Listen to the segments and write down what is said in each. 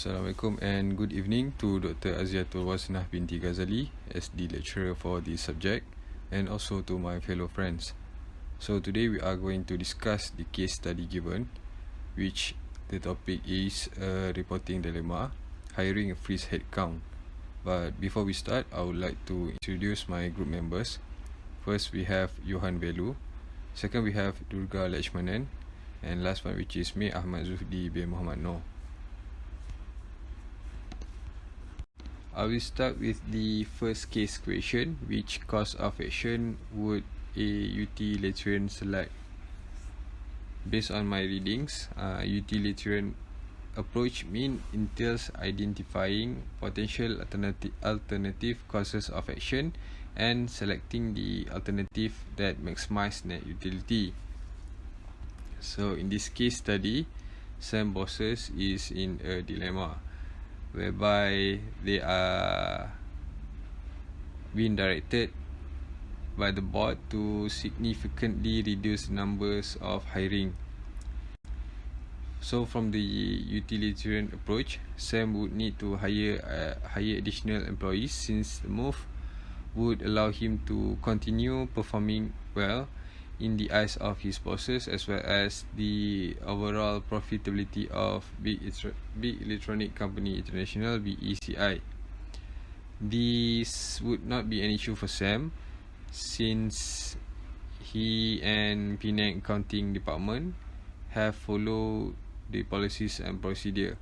Assalamualaikum and good evening to Dr. Aziatul Waznah binti Ghazali as the lecturer for this subject, and also to my fellow friends. So today we are going to discuss the case study given, which the topic is a reporting dilemma, hiring a freeze headcount. But before we start, I would like to introduce my group members. First we have Yohan Veloo. Second we have Durga Letchumanan, and last one which is me, Ahmad Zuhdi bin Muhammad Noor. I will start with the first case question. Which course of action would a utilitarian select? Based on my readings, utilitarian approach entails identifying potential alternative courses of action and selecting the alternative that maximize net utility. So in this case study, some bosses is in a dilemma whereby they are being directed by the board to significantly reduce numbers of hiring. So from the utilitarian approach, Sam would need to hire additional employees, since the move would allow him to continue performing well in the eyes of his bosses, as well as the overall profitability of Big Electronic Company International (BECI). This would not be an issue for Sam, since he and Penang Accounting Department have followed the policies and procedure.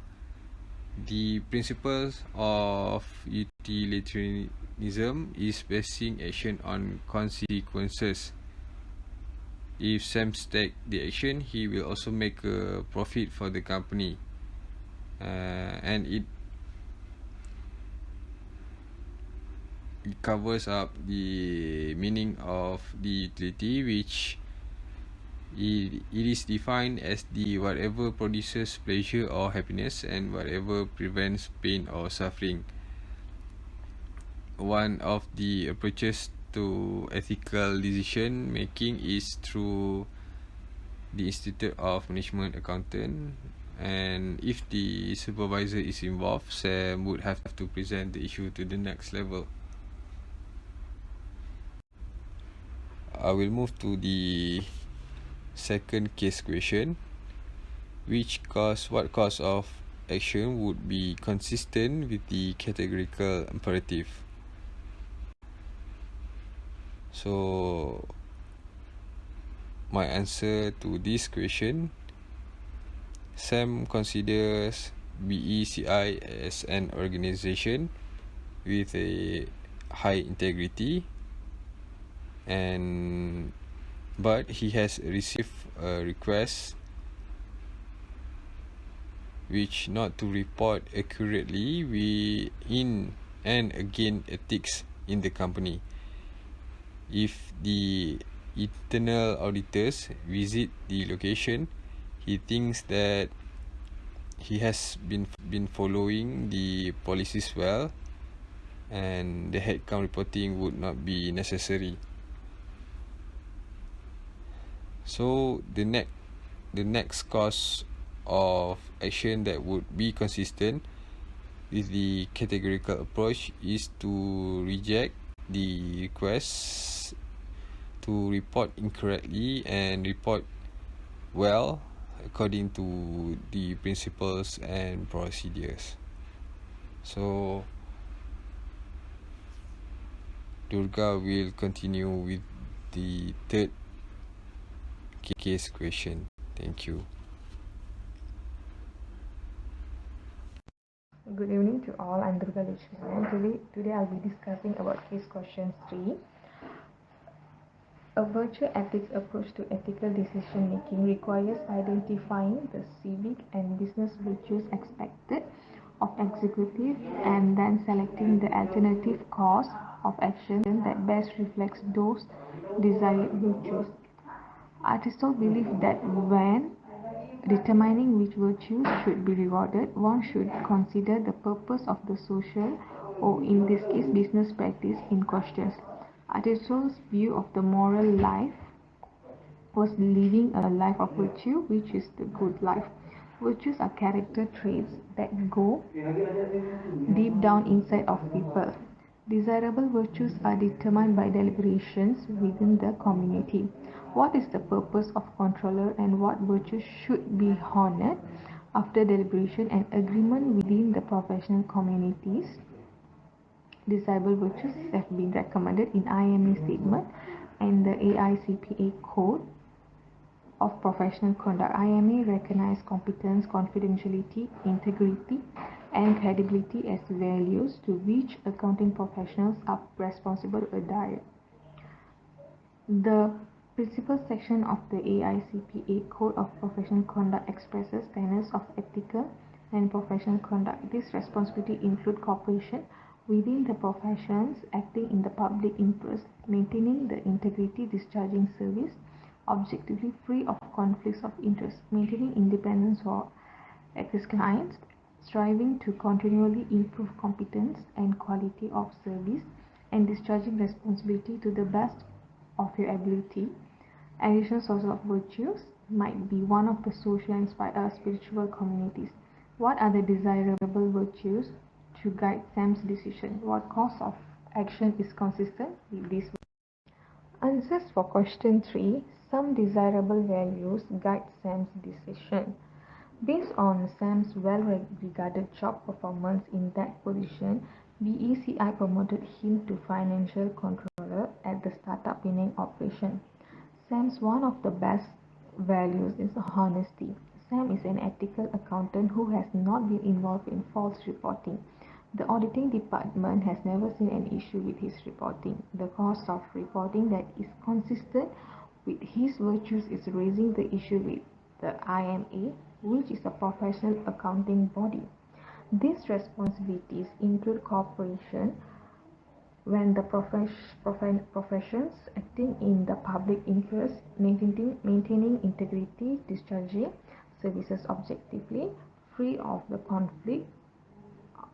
The principles of utilitarianism is basing action on consequences. If Sam takes the action, he will also make a profit for the company, and it covers up the meaning of the utility, which it is defined as the whatever produces pleasure or happiness and whatever prevents pain or suffering. One of the approaches to ethical decision making is through the Institute of Management Accountant, and if the supervisor is involved, Sam would have to present the issue to the next level. I will move to the second case question. What course of action would be consistent with the categorical imperative? So my answer to this question, Sam considers BECI as an organization with a high integrity, but he has received a request which not to report accurately in and against ethics in the company. If the internal auditors visit the location, he thinks that he has been following the policies well, and the headcount reporting would not be necessary. So the next course of action that would be consistent with the categorical approach is to reject the request to report incorrectly and report well according to the principles and procedures. So Durga will continue with the third case question. Thank you. Good evening to all. I'm Durga Letchumanan. Today I'll be discussing about case question 3. A virtue ethics approach to ethical decision making requires identifying the civic and business virtues expected of executive and then selecting the alternative course of action that best reflects those desired virtues. Aristotle believed that when determining which virtues should be rewarded, one should consider the purpose of the social, or in this case business practice, in question. Aristotle's view of the moral life was living a life of virtue, which is the good life. Virtues are character traits that go deep down inside of people. Desirable virtues are determined by deliberations within the community. What is the purpose of controller and what virtues should be honored? After deliberation and agreement within the professional communities, desirable virtues have been recommended in IMA statement and the AICPA Code of Professional Conduct. IMA recognizes competence, confidentiality, integrity, and credibility as values to which accounting professionals are responsible to adhere. The principal section of the AICPA Code of Professional Conduct expresses standards of ethical and professional conduct. This responsibility include cooperation within the professions, acting in the public interest, maintaining the integrity, discharging service objectively free of conflicts of interest, maintaining independence for its clients, striving to continually improve competence and quality of service, and discharging responsibility to the best of your ability. Additional sources of virtues might be one of the social and spiritual communities. What are the desirable virtues to guide Sam's decision? What course of action is consistent with these? Answers for question 3. Some desirable values guide Sam's decision. Based on Sam's well-regarded job performance in that position, BECI promoted him to financial controller at the startup winning operation. Sam's one of the best values is honesty. Sam is an ethical accountant who has not been involved in false reporting. The auditing department has never seen an issue with his reporting. The cost of reporting that is consistent with his virtues is raising the issue with the IMA, which is a professional accounting body. These responsibilities include cooperation when the professions acting in the public interest, maintaining integrity, discharging services objectively, free of the conflict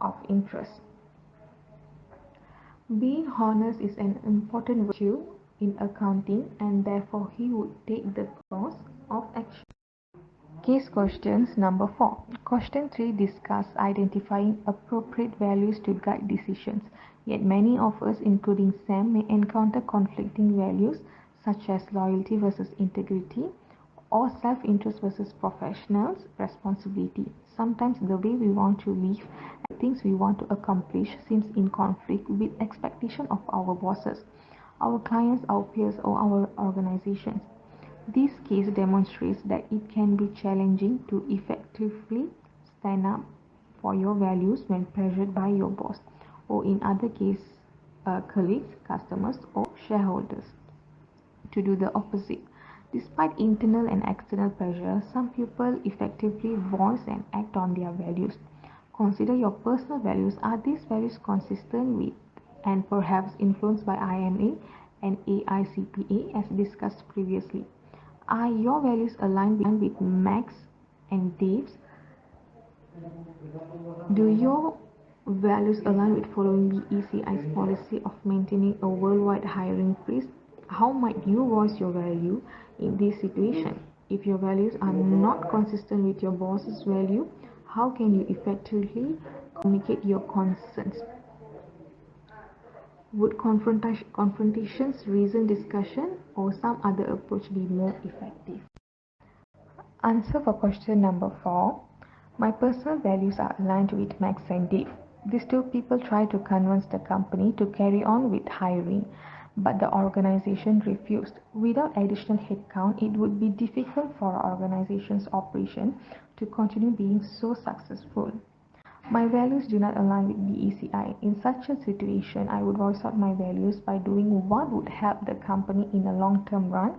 of interest. Being honest is an important virtue in accounting and therefore he would take the course of action. Case questions number 4. Question 3 discuss identifying appropriate values to guide decisions. Yet many of us, including Sam, may encounter conflicting values such as loyalty versus integrity or self-interest versus professional responsibility. Sometimes the way we want to live and things we want to accomplish seems in conflict with expectation of our bosses, our clients, our peers, or our organizations. This case demonstrates that it can be challenging to effectively stand up for your values when pressured by your boss, or in other cases, colleagues, customers, or shareholders, to do the opposite. Despite internal and external pressure, some people effectively voice and act on their values. Consider your personal values. Are these values consistent with and perhaps influenced by IMA and AICPA as discussed previously? Are your values aligned with Max and Dave's? Do your values align with following BECI's policy of maintaining a worldwide hiring freeze? How might you voice your value in this situation? If your values are not consistent with your boss's value, how can you effectively communicate your concerns? Would confrontations, reasoned discussion, or some other approach be more effective? Answer for question number 4. My personal values are aligned with Max and Dave. These two people try to convince the company to carry on with hiring, but the organization refused. Without additional headcount, it would be difficult for our organization's operation to continue being so successful. My values do not align with BECI. In such a situation, I would voice out my values by doing what would help the company in the long-term run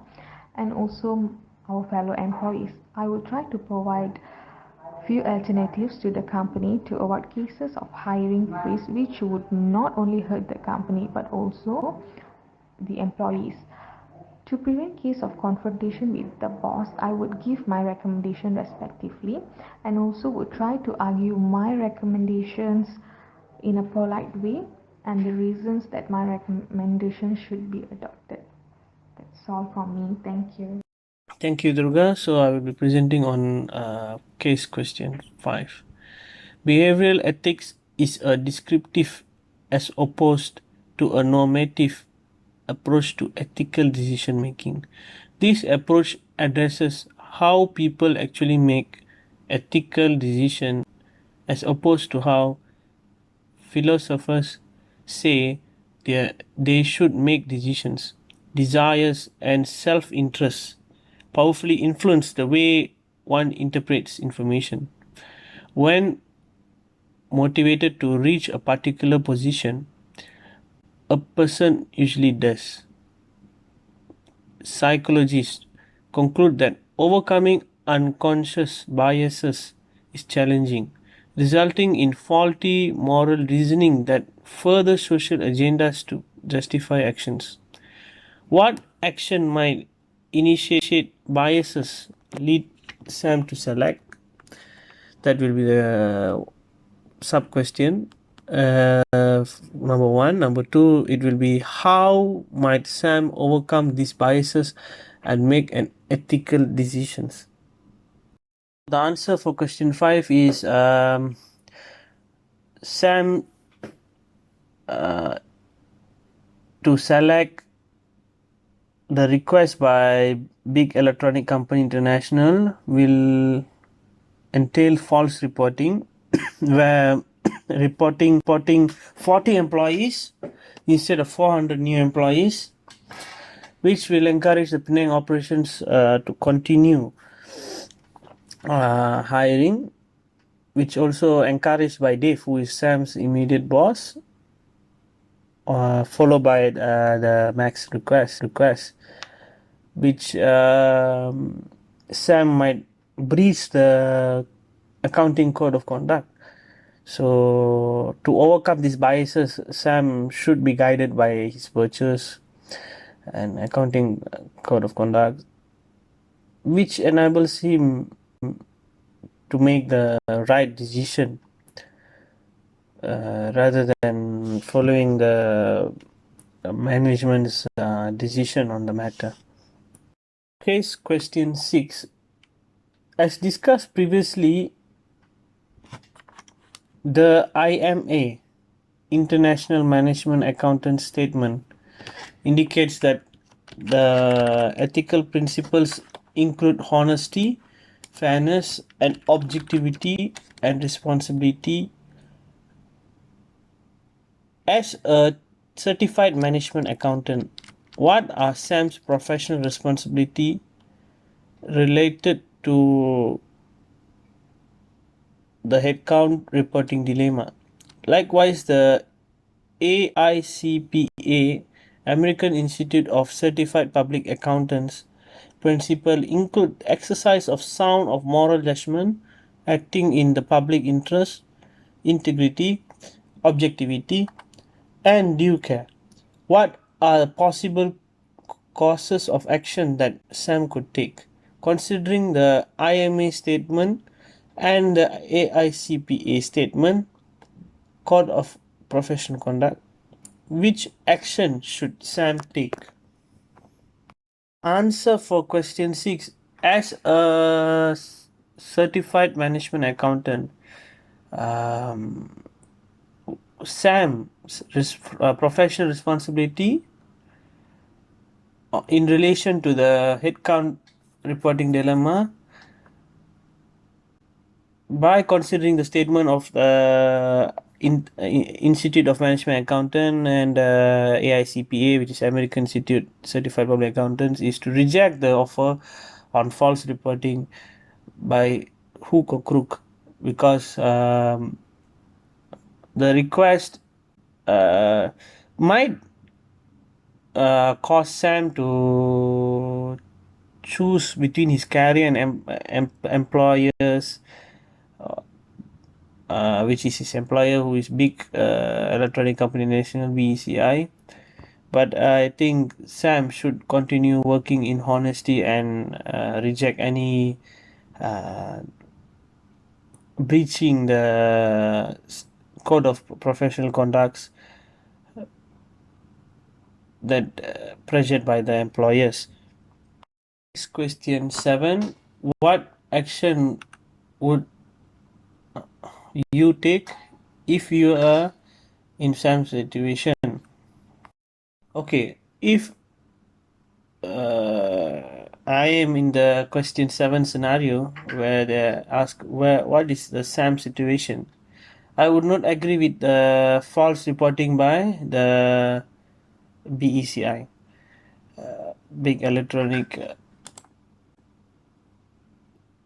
and also our fellow employees. I would try to provide few alternatives to the company to avoid cases of hiring freeze which would not only hurt the company but also the employees. To prevent case of confrontation with the boss, I would give my recommendation respectively and also would try to argue my recommendations in a polite way and the reasons that my recommendation should be adopted. That's all from me. Thank you. Thank you, Durga. So I will be presenting on case question 5. Behavioral ethics is a descriptive as opposed to a normative approach to ethical decision making. This approach addresses how people actually make ethical decisions as opposed to how philosophers say they should make decisions. Desires and self interest powerfully influence the way one interprets information. When motivated to reach a particular position, a person usually does. Psychologists conclude that overcoming unconscious biases is challenging, resulting in faulty moral reasoning that further social agendas to justify actions. What action might initiate biases lead Sam to select? That will be the sub question. Number one. Number two, it will be how might Sam overcome these biases and make an ethical decisions? The answer for question 5 is Sam to select the request by Big Electronic Company International will entail false reporting where reporting 40 employees instead of 400 new employees, which will encourage the Penang operations to continue hiring, which also encouraged by Dave, who is Sam's immediate boss, followed by the Max request, which Sam might breach the accounting code of conduct. So to overcome these biases, Sam should be guided by his virtues and accounting code of conduct, which enables him to make the right decision rather than following the management's decision on the matter. Case question 6. As discussed previously, the IMA, International Management Accountant Statement, indicates that the ethical principles include honesty, fairness, and objectivity and responsibility. As a certified management accountant, what are Sam's professional responsibility related to the headcount reporting dilemma? Likewise, the AICPA, American Institute of Certified Public Accountants, principle include exercise of sound of moral judgment, acting in the public interest, integrity, objectivity, and due care. What are the possible courses of action that Sam could take? Considering the IMA statement and the AICPA statement, Code of Professional Conduct, which action should Sam take? Answer for question 6. As a certified management accountant, Sam's professional responsibility in relation to the headcount reporting dilemma, by considering the statement of the Institute of Management Accountant and AICPA, which is American Institute Certified Public Accountants, is to reject the offer on false reporting by hook or crook, because the request might cause Sam to choose between his career and employers, which is his employer, who is Big Electronic Company National, BECI. But I think Sam should continue working in honesty and reject any breaching the code of professional conducts that pressured by the employers. Question 7. What action would you take if you are in some situation? Okay, if I am in the question 7 scenario where they ask what is the SAM situation, I would not agree with the false reporting by the BECI, Big Electronic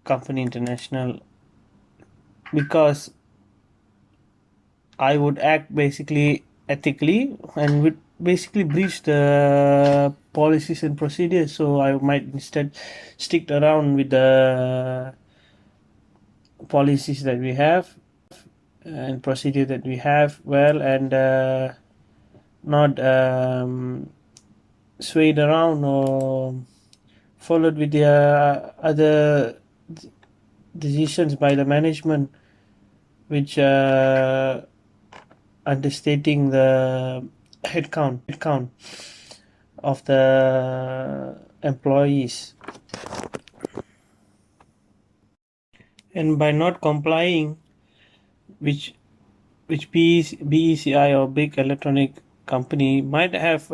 Company International, because I would act basically ethically and would basically breach the policies and procedures. So I might instead stick around with the policies that we have and procedure that we have well, and not swayed around or followed with the other decisions by the management, which understating the headcount of the employees, and by not complying, which BECI or Big Electronic Company might have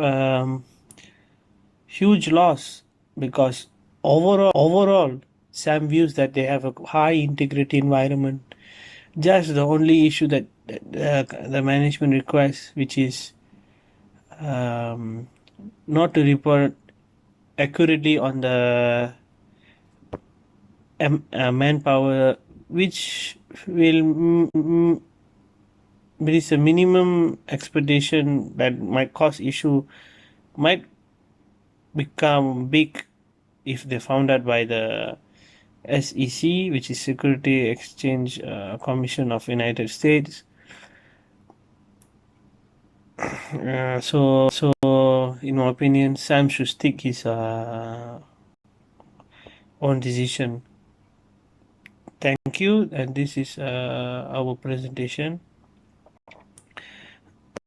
huge loss, because overall SAM views that they have a high integrity environment. Just the only issue that the management requires, which is not to report accurately on the manpower, which will there is a minimum expectation that might cause issue, might become big if they found out by the SEC, which is Security Exchange Commission of United States. So in my opinion, Sam should stick his own decision. Thank you, and this is our presentation.